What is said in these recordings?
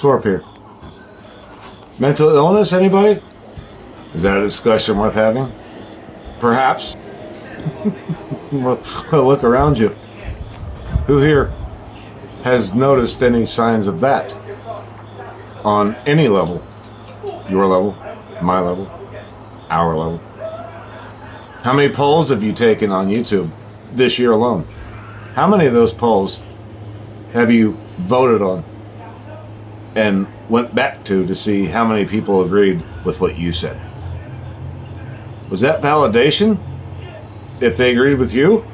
Twerp here. Mental illness, anybody? Is that a discussion worth having? Perhaps. Well, look around you. Who here has noticed any signs of that? On any level? Your level? My level? Our level? How many polls have you taken on YouTube this year alone? How many of those polls have you voted on and went back to see how many people agreed with what you said? Was that validation if they agreed with you?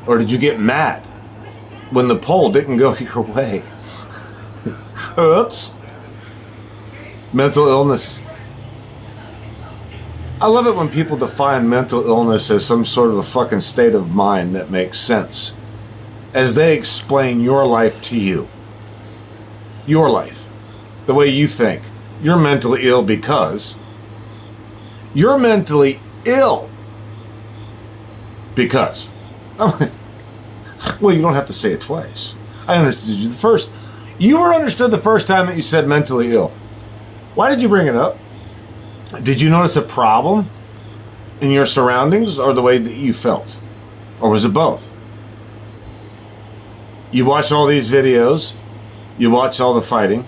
Or did you get mad when the poll didn't go your way? Oops. Mental illness. I love it when people define mental illness as some sort of a fucking state of mind that makes sense as they explain your life to you. Your life. The way you think. You're mentally ill because you're mentally ill because well, you don't have to say it twice. I understood you the first. You were understood the first time that you said mentally ill. Why did you bring it up? Did you notice a problem in your surroundings or the way that you felt? Or was it both? You watch all these videos, you watch all the fighting,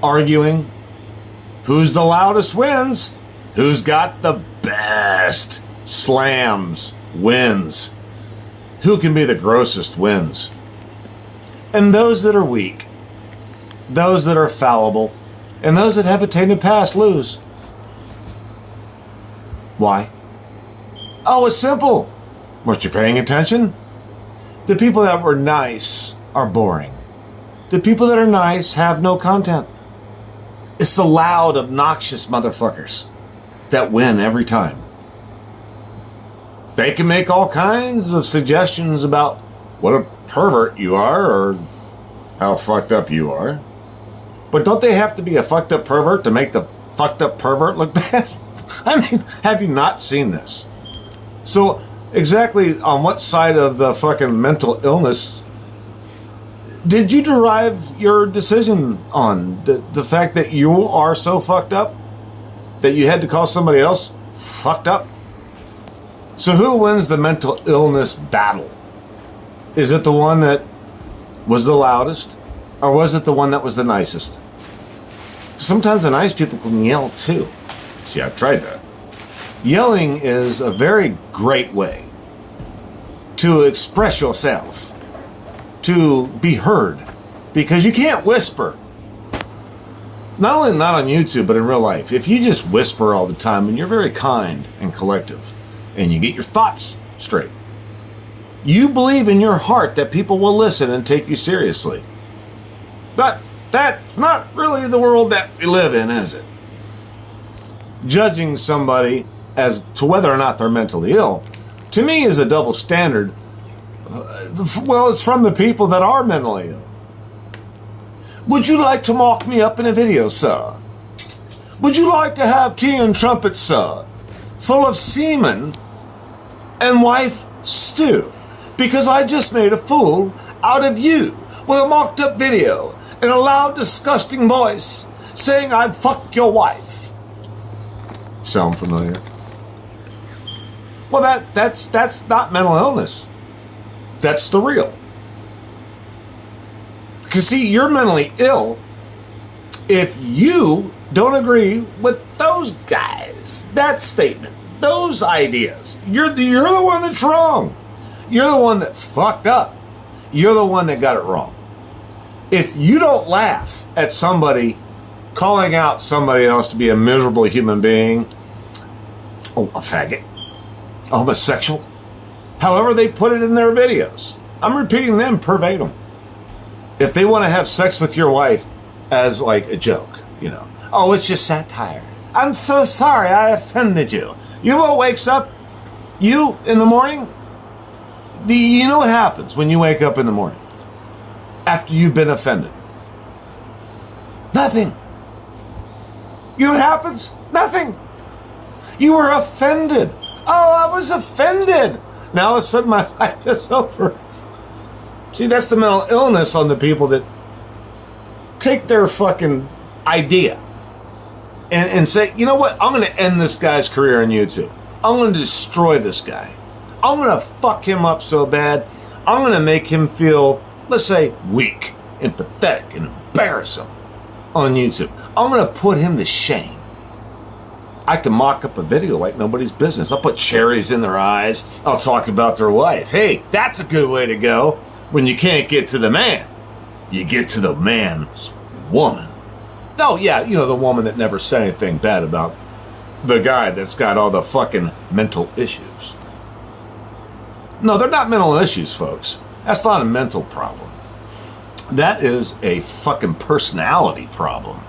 arguing, who's the loudest wins, who's got the best slams wins, who can be the grossest wins. And those that are weak, those that are fallible, and those that have a tainted past lose. Why? Oh, it's simple. Weren't you paying attention? The people that were nice are boring. The people that are nice have no content. It's the loud, obnoxious motherfuckers that win every time. They can make all kinds of suggestions about what a pervert you are or how fucked up you are. But don't they have to be a fucked up pervert to make the fucked up pervert look bad? I mean, have you not seen this? So, exactly on what side of the fucking mental illness did you derive your decision on? The fact that you are so fucked up that you had to call somebody else fucked up? So who wins the mental illness battle? Is it the one that was the loudest? Or was it the one that was the nicest? Sometimes the nice people can yell too. See, I've tried that. Yelling is a very great way to express yourself, to be heard, because you can't whisper. Not only not on YouTube, but in real life. If you just whisper all the time and you're very kind and collective and you get your thoughts straight, you believe in your heart that people will listen and take you seriously. But that's not really the world that we live in, is it? Judging somebody as to whether or not they're mentally ill, to me, is a double standard. Well, it's from the people that are mentally ill. Would you like to mock me up in a video, sir? Would you like to have tea and trumpets, sir, full of semen and wife stew? Because I just made a fool out of you with a mocked up video and a loud, disgusting voice saying I'd fuck your wife. Sound familiar? Well, that's not mental illness. That's the real. Because see, you're mentally ill if you don't agree with those guys, that statement, those ideas. You're the one that's wrong. You're the one that fucked up. You're the one that got it wrong. If you don't laugh at somebody calling out somebody else to be a miserable human being, a faggot, a homosexual, however they put it in their videos, I'm repeating them verbatim. If they want to have sex with your wife as like a joke, you know, oh, it's just satire. I'm so sorry I offended you. You know what wakes up you in the morning? You know what happens when you wake up in the morning after you've been offended? Nothing. You know what happens? Nothing. You were offended. Oh, I was offended. Now all of a sudden my life is over. See, that's the mental illness on the people that take their fucking idea and say, you know what? I'm going to end this guy's career on YouTube. I'm going to destroy this guy. I'm going to fuck him up so bad. I'm going to make him feel, let's say, weak and pathetic and embarrass him on YouTube. I'm going to put him to shame. I can mock up a video like nobody's business. I'll put cherries in their eyes. I'll talk about their wife. Hey, that's a good way to go when you can't get to the man. You get to the man's woman. Oh, yeah, you know, the woman that never said anything bad about the guy that's got all the fucking mental issues. No, they're not mental issues, folks. That's not a mental problem. That is a fucking personality problem.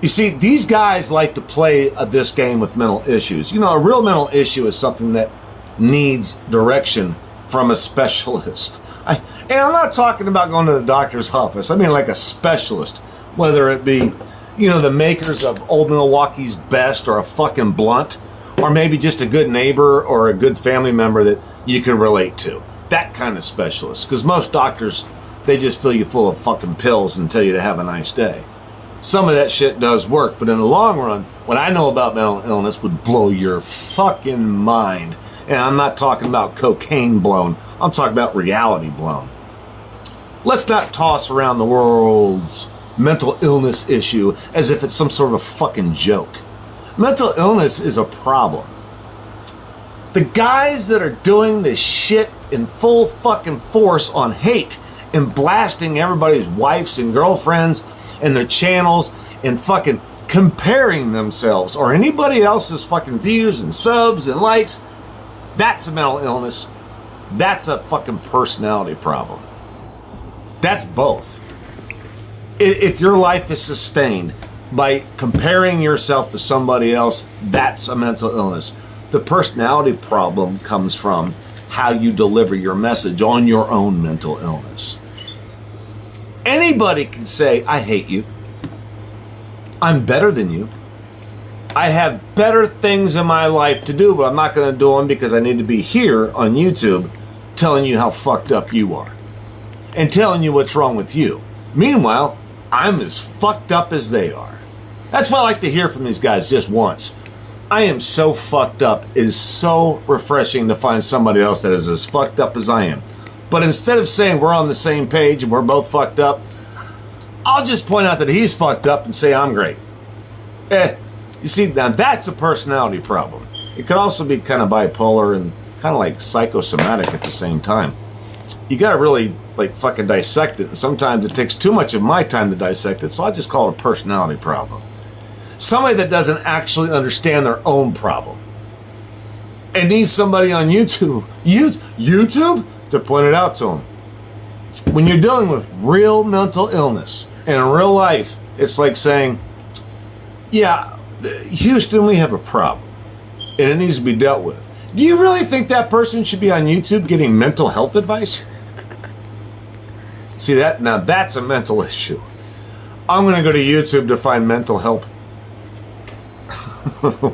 You see, these guys like to play this game with mental issues. You know, a real mental issue is something that needs direction from a specialist. And I'm not talking about going to the doctor's office. I mean like a specialist, whether it be, you know, the makers of Old Milwaukee's Best or a fucking blunt, or maybe just a good neighbor or a good family member that you can relate to. That kind of specialist. Because most doctors, they just fill you full of fucking pills and tell you to have a nice day. Some of that shit does work, but in the long run, what I know about mental illness would blow your fucking mind. And I'm not talking about cocaine blown. I'm talking about reality blown. Let's not toss around the world's mental illness issue as if it's some sort of fucking joke. Mental illness is a problem. The guys that are doing this shit in full fucking force on hate and blasting everybody's wives and girlfriends and their channels and fucking comparing themselves or anybody else's fucking views and subs and likes, that's a mental illness. That's a fucking personality problem. That's both. If your life is sustained by comparing yourself to somebody else, that's a mental illness. The personality problem comes from how you deliver your message on your own mental illness. Anybody can say, I hate you. I'm better than you. I have better things in my life to do, but I'm not going to do them because I need to be here on YouTube telling you how fucked up you are and telling you what's wrong with you. Meanwhile, I'm as fucked up as they are. That's what I like to hear from these guys just once. I am so fucked up. It is so refreshing to find somebody else that is as fucked up as I am. But instead of saying we're on the same page and we're both fucked up, I'll just point out that he's fucked up and say I'm great. You see, now that's a personality problem. It could also be kind of bipolar and kind of like psychosomatic at the same time. You gotta really like fucking dissect it, and sometimes it takes too much of my time to dissect it, so I just call it a personality problem. Somebody that doesn't actually understand their own problem and needs somebody on YouTube to point it out to them. When you're dealing with real mental illness in real life, it's like saying, yeah, Houston, we have a problem and it needs to be dealt with. Do you really think that person should be on YouTube getting mental health advice? See that? Now that's a mental issue. I'm going to go to YouTube to find mental help.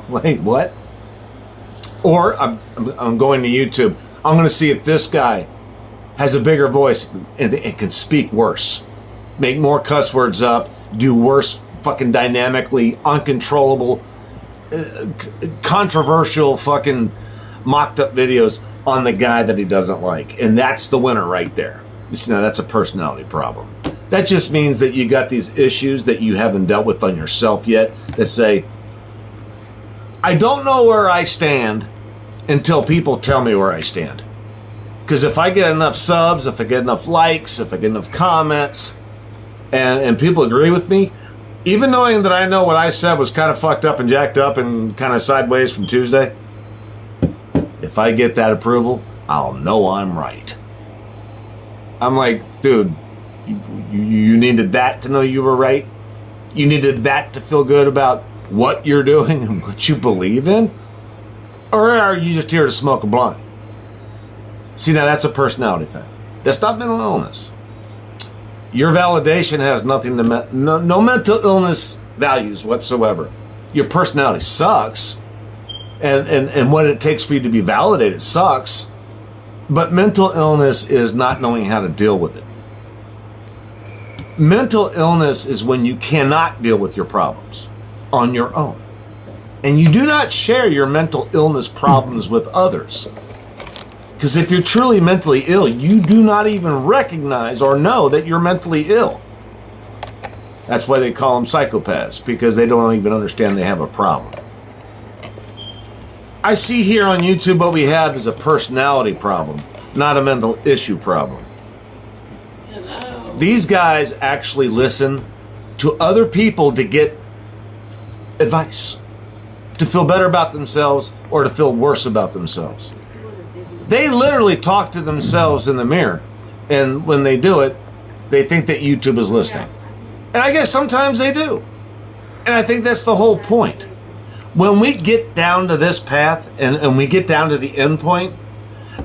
Wait, what? Or I'm going to YouTube. I'm going to see if this guy has a bigger voice and can speak worse, make more cuss words up, do worse, fucking dynamically uncontrollable, controversial fucking mocked up videos on the guy that he doesn't like. And that's the winner right there. You see, now that's a personality problem. That just means that you got these issues that you haven't dealt with on yourself yet that say, I don't know where I stand until people tell me where I stand. Because if I get enough subs, if I get enough likes, if I get enough comments, and people agree with me, even knowing that I know what I said was kind of fucked up and jacked up and kind of sideways from Tuesday, if I get that approval, I'll know I'm right. I'm like, dude, you needed that to know you were right? You needed that to feel good about what you're doing and what you believe in? Or are you just here to smoke a blunt? See, now that's a personality thing. That's not mental illness. Your validation has nothing to no mental illness values whatsoever. Your personality sucks, and what it takes for you to be validated sucks. But mental illness is not knowing how to deal with it. Mental illness is when you cannot deal with your problems on your own. And you do not share your mental illness problems with others. Because if you're truly mentally ill, you do not even recognize or know that you're mentally ill. That's why they call them psychopaths, because they don't even understand they have a problem. I see here on YouTube what we have is a personality problem, not a mental issue problem. Hello. These guys actually listen to other people to get advice, to feel better about themselves or to feel worse about themselves. They literally talk to themselves in the mirror, and when they do it, they think that YouTube is listening. And I guess sometimes they do. And I think that's the whole point. When we get down to this path and we get down to the end point,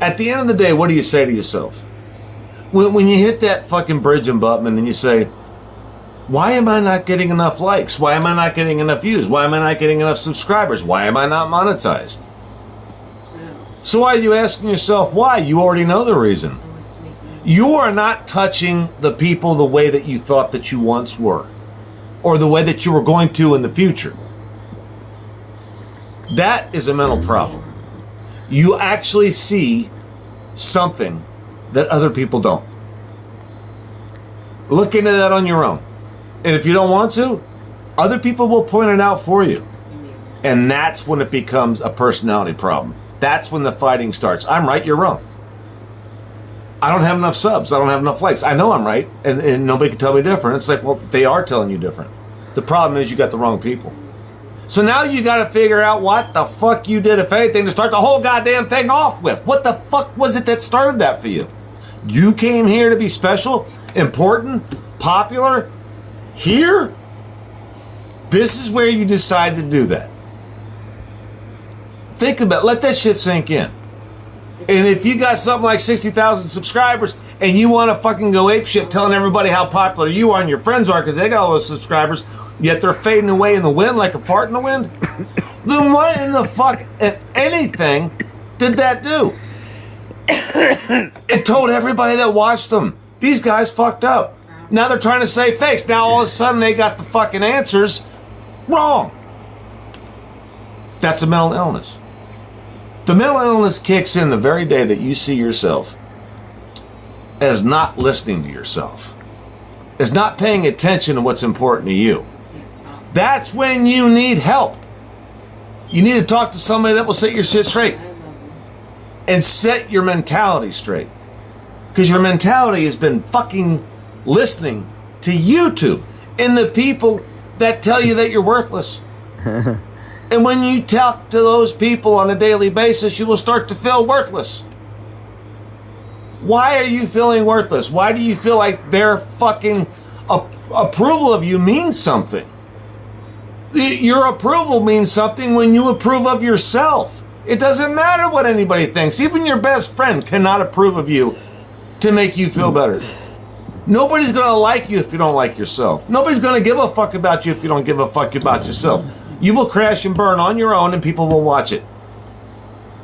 at the end of the day, what do you say to yourself? When you hit that fucking bridging button and you say, why am I not getting enough likes? Why am I not getting enough views? Why am I not getting enough subscribers? Why am I not monetized? So why are you asking yourself why? You already know the reason. You are not touching the people the way that you thought that you once were, or the way that you were going to in the future. That is a mental problem. You actually see something that other people don't. Look into that on your own. And if you don't want to, other people will point it out for you. And that's when it becomes a personality problem. That's when the fighting starts. I'm right, you're wrong. I don't have enough subs. I don't have enough likes. I know I'm right, and nobody can tell me different. It's like, well, they are telling you different. The problem is you got the wrong people. So now you got to figure out what the fuck you did, if anything, to start the whole goddamn thing off with. What the fuck was it that started that for you? You came here to be special, important, popular. Here? This is where you decided to do that. Think about it. Let that shit sink in. And if you got something like 60,000 subscribers and you want to fucking go apeshit telling everybody how popular you are and your friends are because they got all those subscribers, yet they're fading away in the wind like a fart in the wind, then what in the fuck, if anything, did that do? It told everybody that watched them, these guys fucked up. Now they're trying to save face. Now all of a sudden they got the fucking answers wrong. That's a mental illness. The mental illness kicks in the very day that you see yourself as not listening to yourself, as not paying attention to what's important to you. That's when you need help. You need to talk to somebody that will set your shit straight and set your mentality straight. Because your mentality has been fucking listening to YouTube and the people that tell you that you're worthless. And when you talk to those people on a daily basis, you will start to feel worthless. Why are you feeling worthless? Why do you feel like their fucking approval of you means something? Your approval means something when you approve of yourself. It doesn't matter what anybody thinks. Even your best friend cannot approve of you to make you feel better. Nobody's going to like you if you don't like yourself. Nobody's going to give a fuck about you if you don't give a fuck about yourself. You will crash and burn on your own and people will watch it.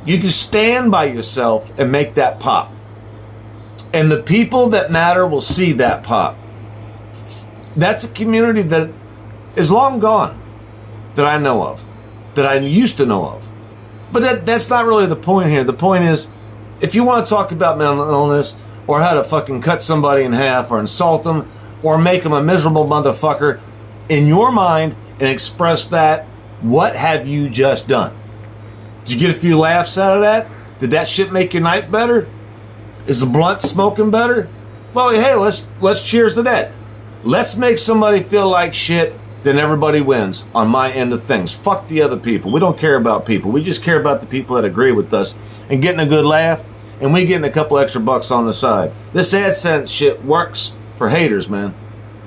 You can stand by yourself and make that pop. And the people that matter will see that pop. That's a community that is long gone, that I know of, that I used to know of. But that's not really the point here. The point is, if you want to talk about mental illness or how to fucking cut somebody in half or insult them or make them a miserable motherfucker, in your mind and express that, what have you just done? Did you get a few laughs out of that? Did that shit make your night better? Is the blunt smoking better? Well, hey, let's cheers to that. Let's make somebody feel like shit, then everybody wins on my end of things. Fuck the other people. We don't care about people. We just care about the people that agree with us and getting a good laugh, and we getting a couple extra bucks on the side. This AdSense shit works for haters, man.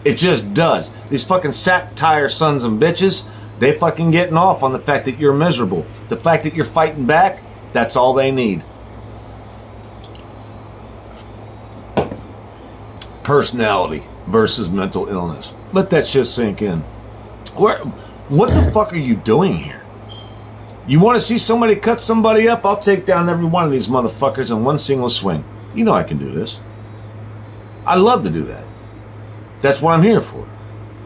It just does. These fucking satire sons and bitches, they fucking getting off on the fact that you're miserable. The fact that you're fighting back, that's all they need. Personality versus mental illness. Let that shit sink in. What the fuck are you doing here? You want to see somebody cut somebody up? I'll take down every one of these motherfuckers in one single swing. You know I can do this. I love to do that. That's what I'm here for.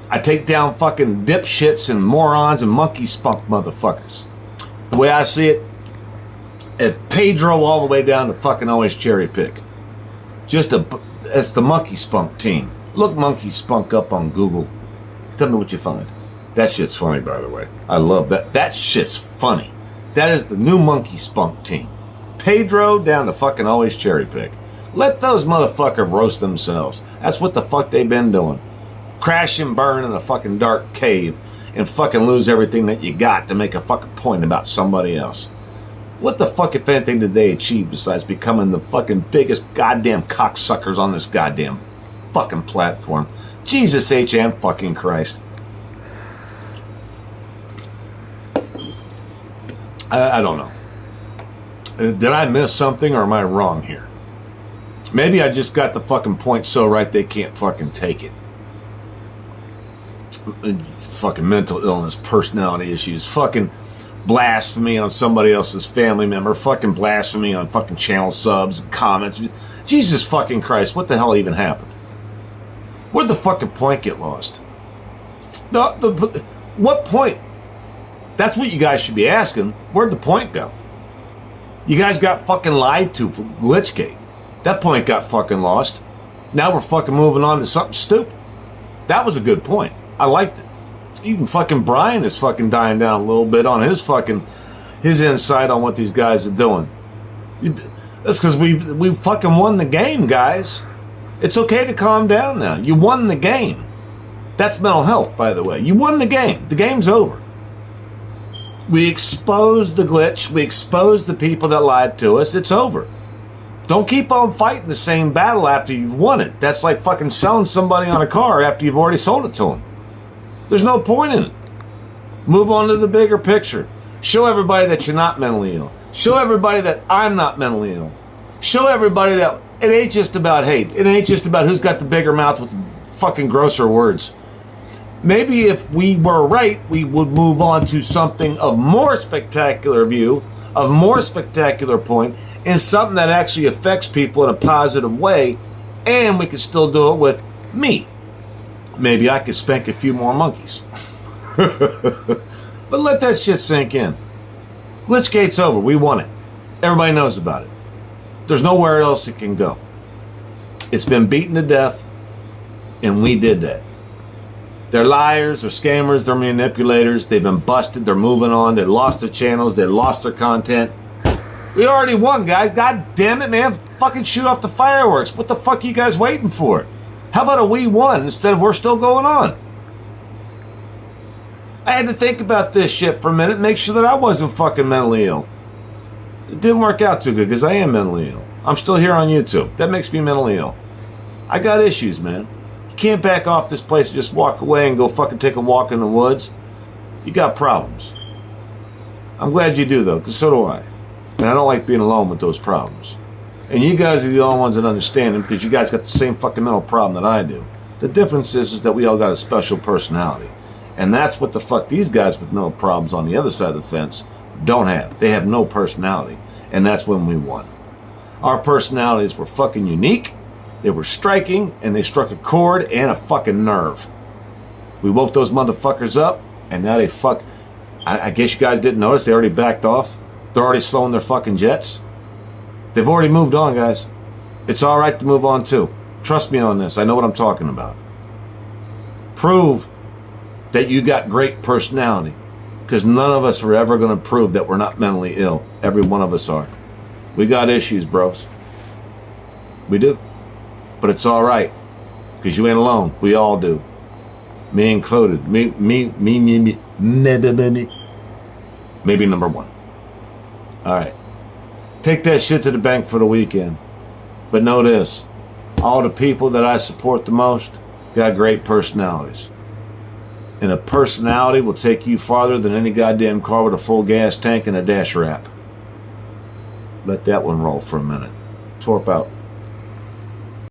I take down fucking dipshits and morons and monkey spunk motherfuckers. The way I see it, at Pedro all the way down to fucking always cherry pick. It's the monkey spunk team. Look monkey spunk up on Google. Tell me what you find. That shit's funny, by the way. I love that. That shit's funny. That is the new monkey spunk team. Pedro down to fucking always cherry pick. Let those motherfuckers roast themselves. That's what the fuck they've been doing. Crash and burn in a fucking dark cave and fucking lose everything that you got to make a fucking point about somebody else. What the fuck, if anything, did they achieve besides becoming the fucking biggest goddamn cocksuckers on this goddamn fucking platform? Jesus H. and fucking Christ. I don't know. Did I miss something or am I wrong here? Maybe I just got the fucking point so right they can't fucking take it. Fucking mental illness, personality issues, fucking blasphemy on somebody else's family member, fucking blasphemy on fucking channel subs and comments. Jesus fucking Christ, what the hell even happened? Where'd the fucking point get lost? What point? That's what you guys should be asking. Where'd the point go? You guys got fucking lied to for Glitchgate. That point got fucking lost. Now we're fucking moving on to something stupid. That was a good point. I liked it. Even fucking Brian is fucking dying down a little bit on his insight on what these guys are doing. That's because we fucking won the game, guys. It's okay to calm down now. You won the game. That's mental health, by the way. You won the game. The game's over. We exposed the glitch. We exposed the people that lied to us. It's over. Don't keep on fighting the same battle after you've won it. That's like fucking selling somebody on a car after you've already sold it to them. There's no point in it. Move on to the bigger picture. Show everybody that you're not mentally ill. Show everybody that I'm not mentally ill. Show everybody that it ain't just about hate. It ain't just about who's got the bigger mouth with the fucking grosser words. Maybe if we were right, we would move on to something of more spectacular view, of more spectacular point, and something that actually affects people in a positive way, and we could still do it with me. Maybe I could spank a few more monkeys. But let that shit sink in. Glitchgate's over. We won it. Everybody knows about it. There's nowhere else it can go. It's been beaten to death, and we did that. They're liars, they're scammers, they're manipulators. They've been busted, they're moving on, they lost their channels, they lost their content. We already won, guys. God damn it, man. Fucking shoot off the fireworks. What the fuck are you guys waiting for? How about a we won instead of we're still going on? I had to think about this shit for a minute and make sure that I wasn't fucking mentally ill. It didn't work out too good because I am mentally ill. I'm still here on YouTube. That makes me mentally ill. I got issues, man. You can't back off this place and just walk away and go fucking take a walk in the woods. You got problems. I'm glad you do, though, because so do I. And I don't like being alone with those problems. And you guys are the only ones that understand them because you guys got the same fucking mental problem that I do. The difference is that we all got a special personality. And that's what the fuck these guys with mental problems on the other side of the fence don't have. They have no personality. And that's when we won. Our personalities were fucking unique. They were striking, and they struck a chord and a fucking nerve. We woke those motherfuckers up, and now they fuck... I guess you guys didn't notice. They already backed off. They're already slowing their fucking jets. They've already moved on, guys. It's all right to move on, too. Trust me on this. I know what I'm talking about. Prove that you got great personality, because none of us are ever going to prove that we're not mentally ill. Every one of us are. We got issues, bros. We do. But it's all right, because you ain't alone. We all do. Me included. Me. Maybe number one. All right. Take that shit to the bank for the weekend. But know this. All the people that I support the most got great personalities. And a personality will take you farther than any goddamn car with a full gas tank and a dash wrap. Let that one roll for a minute. Torp out.